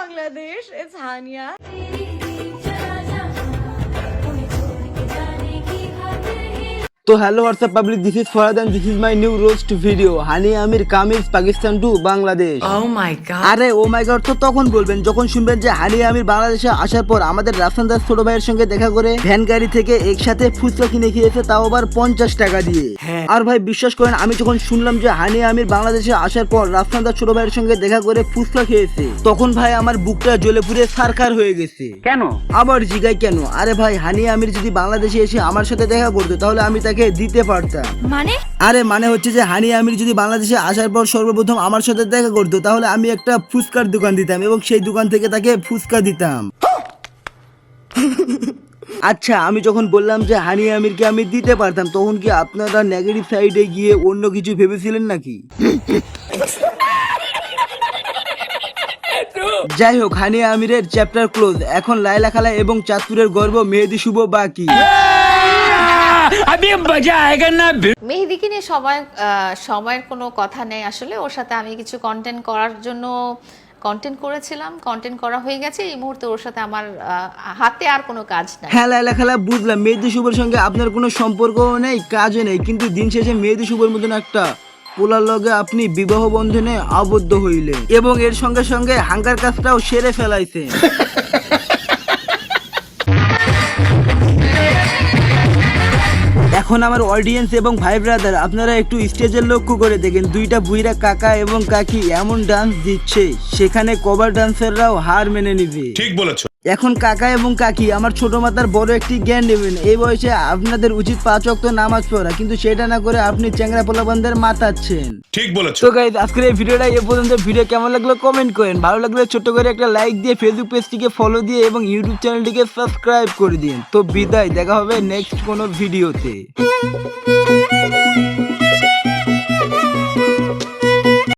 Bangladesh. It's Hania. तो hello WhatsApp public, this is Farhad and this is my new roast video. Hania Aamir kameez Pakistan to Bangladesh. Oh my god. আরে ও মাই god তো তখন বলবেন যখন শুনবেন যে হানি আমির বাংলাদেশে আসার পর আমাদের রাফসান দাস ছোট ভাইয়ের সঙ্গে দেখা করে ভ্যান গাড়ি থেকে একসাথে ফুচকা কিনে খেয়েছে, তাও আবার 50 টাকা দিয়ে। আর ভাই বিশ্বাস করেন, আমি যখন শুনলাম যে হানি আমির বাংলাদেশে আসার পর রাফসান দাস ছোট ভাইয়ের সঙ্গে দেখা করে ফুচকা খেয়েছে, তখন ভাই আমার বুকটা জ্বলে পুড়ে ছারখার হয়ে গেছে। কেন? আবার জিগাই কেন? আরে ভাই হানি আমির যদি বাংলাদেশে এসে আমার সাথে দেখা করতো তাহলে আমি তাকে দিতে পারতাম। মানে? আরে মানে হচ্ছে যে হানি আমির যদি বাংলাদেশে আসার পর সর্বপ্রথম আমার সাথে দেখা করতো তাহলে আমি একটা ফুচকার দোকান দিতাম এবং সেই দোকান থেকে তাকে ফুচকা দিতাম। আচ্ছা, আমি যখন বললাম যে হানি আমিরকে আমি দিতে পারতাম, তখন কি আপনারা নেগেটিভ সাইডে গিয়ে অন্য কিছু ভেবেছিলেন নাকি? যাই হোক, হানি আমিরের চ্যাপ্টার ক্লোজ। এখন লাইলা খালা এবং চাঁদপুরের গর্ব মেহেদি শুভ বাকি। মেহেদিকে নিয়ে সময়ের কোনো কথা নেই আসলে। ওর সাথে আমি কিছু কন্টেন্ট করার জন্য কন্টেন্ট করেছিলাম, কন্টেন্ট করা হয়ে গেছে। এই মুহূর্তে ওর সাথে আমার হাতে আর কোনো কাজ নাই। হ্যাঁ লাইলা খালা, বুঝলাম মেহেদি শুভর সঙ্গে আপনার কোনো সম্পর্কও নেই, কাজও নেই, কিন্তু দিন শেষে মেহেদি শুভর মতন একটা পোলার লগে আপনি বিবাহ বন্ধনে আবদ্ধ হইলেন এবং এর সঙ্গে সঙ্গে হাঙ্গার কাজটাও সেরে ফেলাইছেন। এখন আমার অডিয়েন্স এবং ভাই ব্রাদার, আপনারা একটু স্টেজের লক্ষ্য করে দেখেন, দুইটা বুইরা কাকা এবং কাকি এমন ডান্স দিচ্ছে সেখানে কভার ডান্সাররাও হার মেনে নিবে। ঠিক বলেছো। এখন কাকা এবং কাকি আমার ছোট মাতার বড় একটি জ্ঞান নেবেন। এই বয়সে আপনাদের উচিত 5 ওয়াক্ত নামাজ পড়া, কিন্তু সেটা না করে আপনি চ্যাংরা পোলাপানদের মাতাচ্ছেন। ঠিক বলেছো। তো গাইস, আজকের এই ভিডিওটা এ পর্যন্ত। ভিডিও কেমন লাগলো কমেন্ট করেন, ভালো লাগলে ছোট করে একটা লাইক দিয়ে ফেসবুক পেজটিকে ফলো দিয়ে এবং ইউটিউব চ্যানেলটিকে সাবস্ক্রাইব করে দিন। তো বিদায়, দেখা হবে নেক্সট কোনো ভিডিওতে।